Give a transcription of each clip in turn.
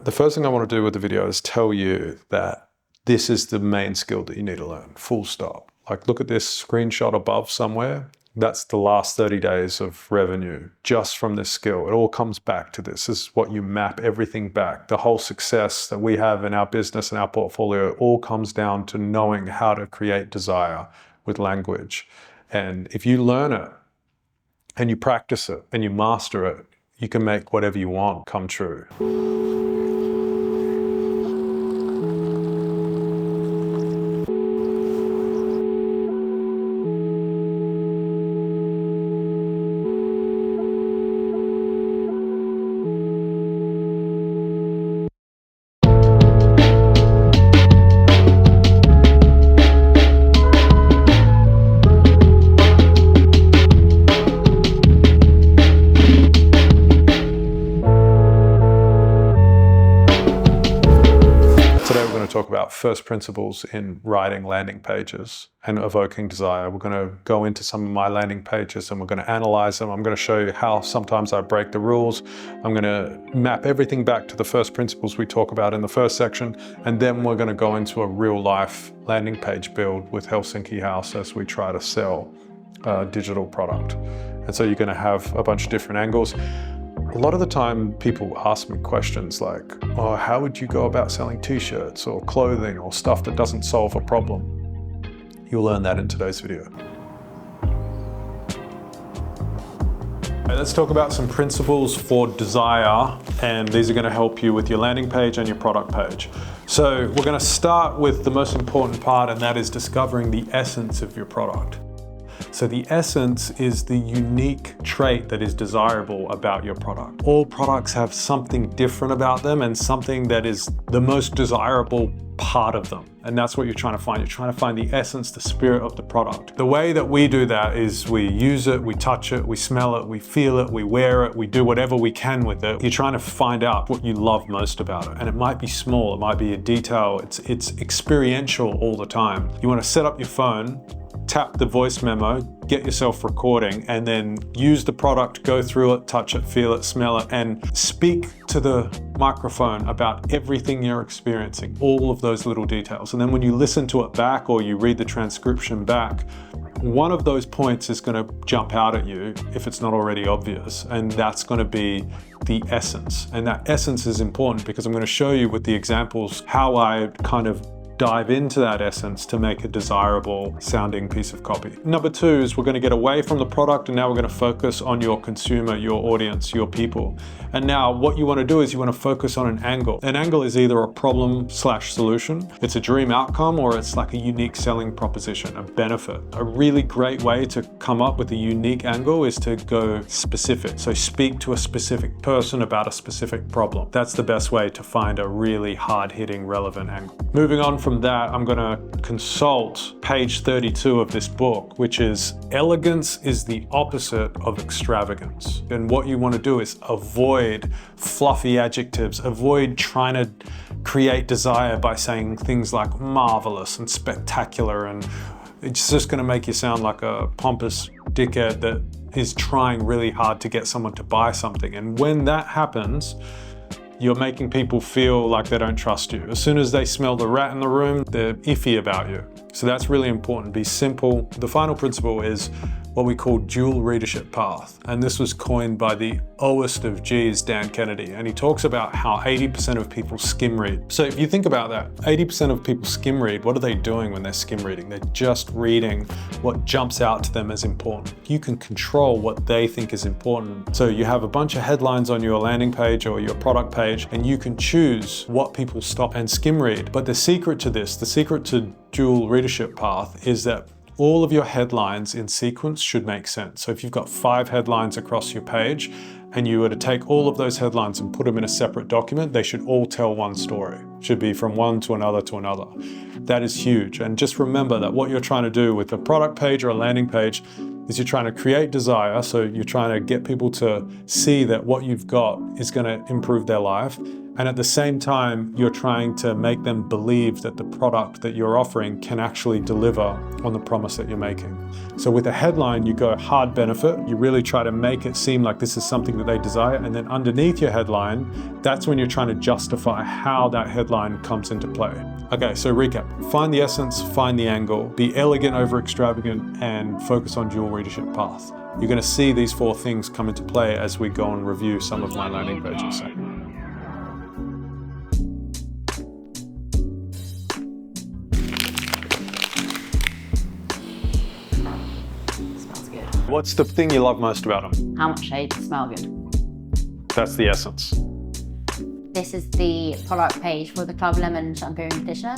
The first thing I want to do with the video is tell you that this is the main skill that you need to learn, full stop. Like, look at this screenshot above somewhere. That's the last 30 days of revenue just from this skill. It all comes back to this. This is what you map everything back. The whole success that we have in our business and our portfolio all comes down to knowing how to create desire with language. And if you learn it and you practice it and you master it, you can make whatever you want come true. Talk about first principles in writing landing pages and evoking desire. We're going to go into some of my landing pages and we're going to analyze them. I'm going to show you how sometimes I break the rules. I'm going to map everything back to the first principles we talk about in the first section, and then we're going to go into a real life landing page build with Helsinki House as we try to sell a digital product. And so you're going to have a bunch of different angles. A lot of the time people ask me questions like, oh, how would you go about selling t-shirts or clothing or stuff that doesn't solve a problem? You'll learn that in today's video. Let's talk about some principles for desire, and these are going to help you with your landing page and your product page. So we're going to start with the most important part, and that is discovering the essence of your product. So the essence is the unique trait that is desirable about your product. All products have something different about them and something that is the most desirable part of them. And that's what you're trying to find. You're trying to find the essence, the spirit of the product. The way that we do that is we use it, we touch it, we smell it, we feel it, we wear it, we do whatever we can with it. You're trying to find out what you love most about it. And it might be small, it might be a detail, it's experiential all the time. You want to set up your phone, tap the voice memo, get yourself recording, and then use the product, go through it, touch it, feel it, smell it, and speak to the microphone about everything you're experiencing, all of those little details. And then when you listen to it back or you read the transcription back, one of those points is going to jump out at you if it's not already obvious, and that's going to be the essence. And that essence is important because I'm going to show you with the examples how I kind of dive into that essence to make a desirable sounding piece of copy. Number two is we're going to get away from the product, and now we're going to focus on your consumer, your audience, your people. And now what you want to do is you want to focus on an angle. An angle is either a problem/solution, it's a dream outcome, or it's like a unique selling proposition, a benefit. A really great way to come up with a unique angle is to go specific. So speak to a specific person about a specific problem. That's the best way to find a really hard-hitting, relevant angle. Moving on from that, I'm going to consult page 32 of this book, which is elegance is the opposite of extravagance. And what you want to do is avoid fluffy adjectives, avoid trying to create desire by saying things like marvelous and spectacular, and it's just going to make you sound like a pompous dickhead that is trying really hard to get someone to buy something. And when that happens, you're making people feel like they don't trust you. As soon as they smell the rat in the room, they're iffy about you. So that's really important. Be simple. The final principle is what we call dual readership path. And this was coined by the Oest of G's, Dan Kennedy. And he talks about how 80% of people skim read. So if you think about that, 80% of people skim read. What are they doing when they're skim reading? They're just reading what jumps out to them as important. You can control what they think is important. So you have a bunch of headlines on your landing page or your product page, and you can choose what people stop and skim read. But the secret to this, the secret to dual readership path, is that all of your headlines in sequence should make sense. So if you've got 5 headlines across your page and you were to take all of those headlines and put them in a separate document, they should all tell one story. Should be from one to another to another. That is huge. And just remember that what you're trying to do with a product page or a landing page is you're trying to create desire. So you're trying to get people to see that what you've got is going to improve their life. And at the same time, you're trying to make them believe that the product that you're offering can actually deliver on the promise that you're making. So with a headline, you go hard benefit. You really try to make it seem like this is something that they desire. And then underneath your headline, that's when you're trying to justify how that headline comes into play. Okay, so recap. Find the essence, find the angle, be elegant over extravagant, and focus on dual readership path. You're going to see these 4 things come into play as we go and review some of my landing pages. What's the thing you love most about them? How much shades smell good. That's the essence. This is the product page for the Club Lemon shampoo and conditioner.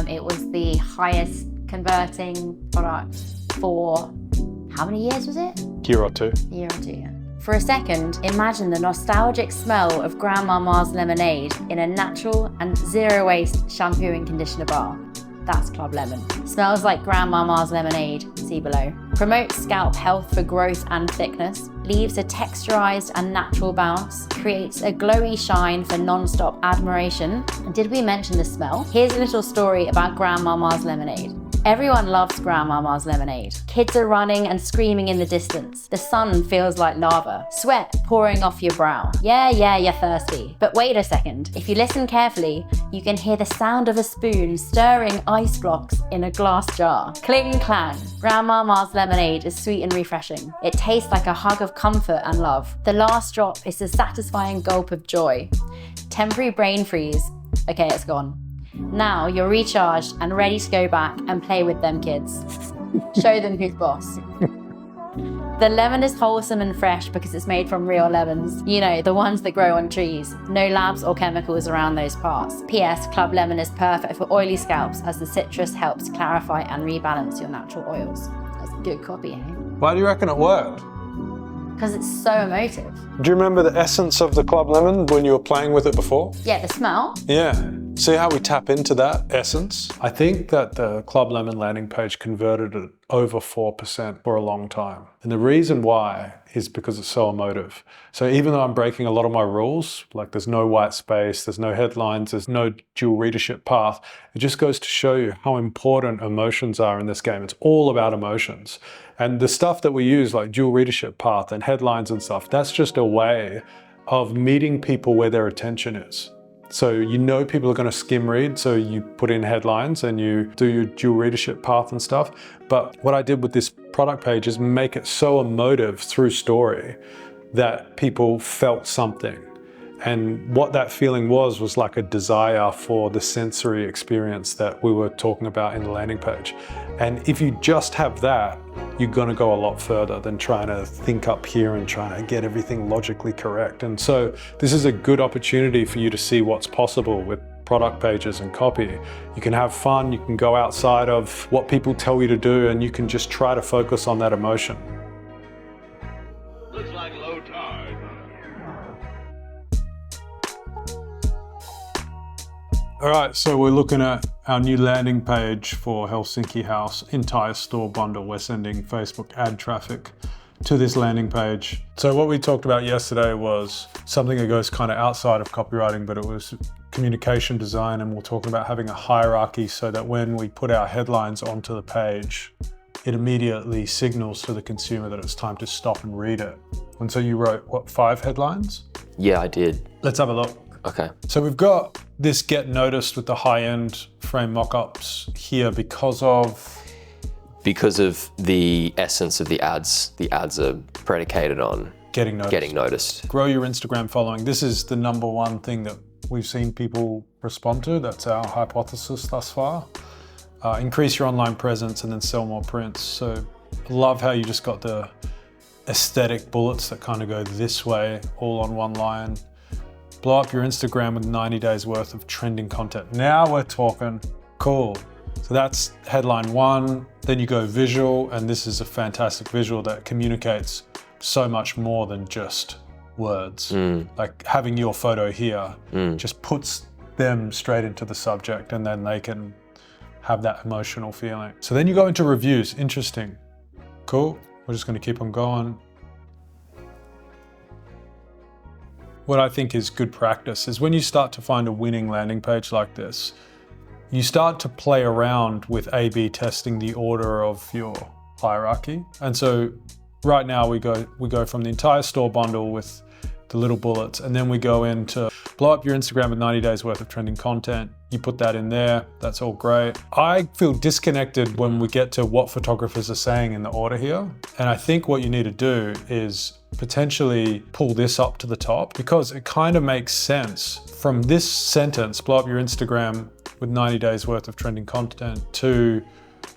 It was the highest converting product for, how many years was it? Year or two. A year or two, yeah. For a second, imagine the nostalgic smell of Grandmama's lemonade in a natural and zero waste shampoo and conditioner bar. That's Club Lemon. Smells like Grandmama's lemonade, see below. Promotes scalp health for growth and thickness, leaves a texturized and natural bounce, creates a glowy shine for non-stop admiration. And did we mention the smell? Here's a little story about Grandmama's lemonade. Everyone loves Grandmama's lemonade. Kids are running and screaming in the distance. The sun feels like lava. Sweat pouring off your brow. Yeah, you're thirsty. But wait a second. If you listen carefully, you can hear the sound of a spoon stirring ice blocks in a glass jar. Cling clang. Grandmama's lemonade is sweet and refreshing. It tastes like a hug of comfort and love. The last drop is a satisfying gulp of joy. Temporary brain freeze. Okay, it's gone. Now you're recharged and ready to go back and play with them kids. Show them who's boss. The lemon is wholesome and fresh because it's made from real lemons. You know, the ones that grow on trees. No labs or chemicals around those parts. P.S. Club Lemon is perfect for oily scalps as the citrus helps clarify and rebalance your natural oils. That's good copy, eh? Why do you reckon it worked? Because it's so emotive. Do you remember the essence of the Club Lemon when you were playing with it before? Yeah, the smell. Yeah. See how we tap into that essence? I think that the Club Lemon landing page converted at over 4% for a long time. And the reason why is because it's so emotive. So even though I'm breaking a lot of my rules, like there's no white space, there's no headlines, there's no dual readership path, it just goes to show you how important emotions are in this game. It's all about emotions. And the stuff that we use, like dual readership path and headlines and stuff, that's just a way of meeting people where their attention is. So you know people are going to skim read, so you put in headlines and you do your dual readership path and stuff. But what I did with this product page is make it so emotive through story that people felt something. And what that feeling was like a desire for the sensory experience that we were talking about in the landing page. And if you just have that, you're gonna go a lot further than trying to think up here and trying to get everything logically correct. And so this is a good opportunity for you to see what's possible with product pages and copy. You can have fun, you can go outside of what people tell you to do, and you can just try to focus on that emotion. Looks like low tide. All right, so we're looking at our new landing page for Helsinki House, entire store bundle. We're sending Facebook ad traffic to this landing page. So what we talked about yesterday was something that goes kind of outside of copywriting, but it was communication design, and we're talking about having a hierarchy so that when we put our headlines onto the page, it immediately signals to the consumer that it's time to stop and read it. And so you wrote, what, 5 headlines? Yeah, I did. Let's have a look. Okay. So we've got this get noticed with the high-end frame mock-ups here because of the essence of the ads. The ads are predicated on getting noticed. Grow your Instagram following. This is the #1 thing that we've seen people respond to. That's our hypothesis thus far. Increase your online presence and then sell more prints. So I love how you just got the aesthetic bullets that kind of go this way, all on one line. Blow up your Instagram with 90 days worth of trending content. Now we're talking. Cool. So that's headline 1. Then you go visual, and this is a fantastic visual that communicates so much more than just words. Like having your photo here just puts them straight into the subject, and then they can have that emotional feeling. So then you go into reviews. Interesting. Cool. We're just going to keep on going. what I think is good practice is when you start to find a winning landing page like this, you start to play around with A/B testing the order of your hierarchy. And so right now we go from the entire store bundle with the little bullets, and then we go into blow up your Instagram with 90 days worth of trending content. You put that in there, that's all great. I feel disconnected when we get to what photographers are saying in the order here. And I think what you need to do is potentially pull this up to the top, because it kind of makes sense from this sentence, blow up your Instagram with 90 days worth of trending content, to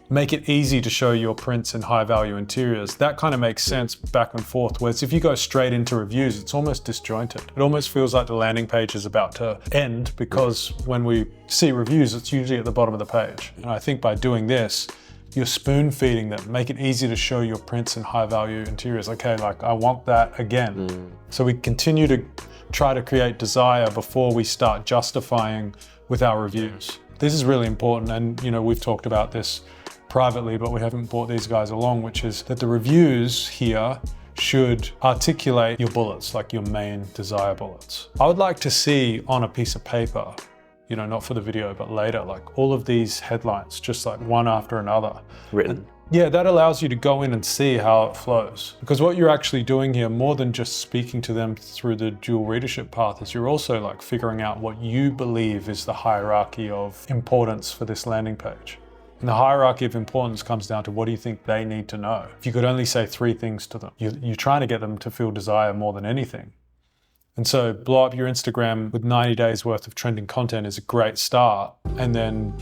make it easy to show your prints and high value interiors. That kind of makes sense back and forth, whereas if you go straight into reviews, it's almost disjointed. It almost feels like the landing page is about to end, because when we see reviews, it's usually at the bottom of the page. And I think by doing this, you're spoon feeding them, make it easy to show your prints and high value interiors. Okay, like I want that again. So we continue to try to create desire before we start justifying with our reviews. This is really important, and we've talked about this privately, but we haven't brought these guys along, which is that the reviews here should articulate your bullets, like your main desire bullets. I would like to see on a piece of paper, not for the video, but later, like all of these headlines, just like one after another. Written. Yeah, that allows you to go in and see how it flows. Because what you're actually doing here, more than just speaking to them through the dual readership path, is you're also like figuring out what you believe is the hierarchy of importance for this landing page. And the hierarchy of importance comes down to what do you think they need to know? If you could only say 3 things to them, you're trying to get them to feel desire more than anything. And so blow up your Instagram with 90 days worth of trending content is a great start. And then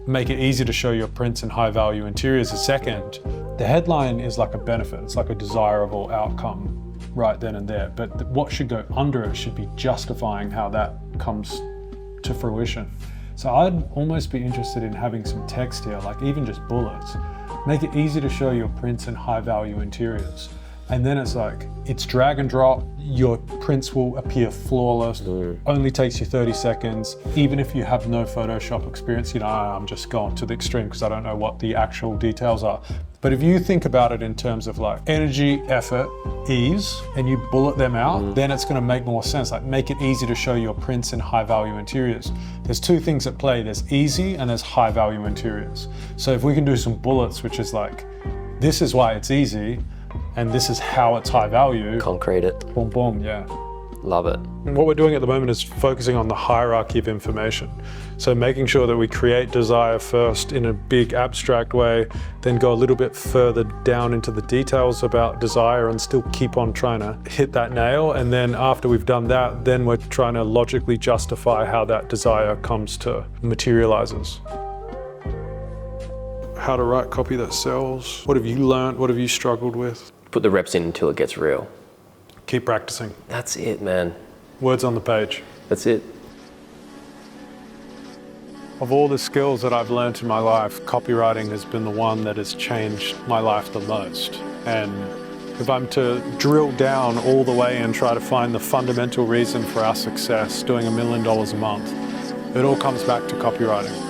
make it easy to show your prints and high value interiors a second. The headline is like a benefit. It's like a desirable outcome right then and there. But what should go under it should be justifying how that comes to fruition. So I'd almost be interested in having some text here, like even just bullets. Make it easy to show your prints and high value interiors. And then it's like, it's drag and drop. Your prints will appear flawless. Only takes you 30 seconds. Even if you have no Photoshop experience, I'm just going to the extreme because I don't know what the actual details are. But if you think about it in terms of like energy, effort, ease, and you bullet them out, then it's going to make more sense. Like make it easy to show your prints and high value interiors. There's 2 things at play. There's easy and there's high value interiors. So if we can do some bullets, which is like, this is why it's easy, and this is how it's high value. Concrete it. Boom, boom, yeah. Love it. And what we're doing at the moment is focusing on the hierarchy of information. So making sure that we create desire first in a big abstract way, then go a little bit further down into the details about desire and still keep on trying to hit that nail. And then after we've done that, then we're trying to logically justify how that desire comes to materializes. How to write copy that sells. What have you learned? What have you struggled with? Put the reps in until it gets real. Keep practicing. That's it, man. Words on the page. That's it. Of all the skills that I've learned in my life, copywriting has been the one that has changed my life the most. And if I'm to drill down all the way and try to find the fundamental reason for our success, doing $1 million a month, it all comes back to copywriting.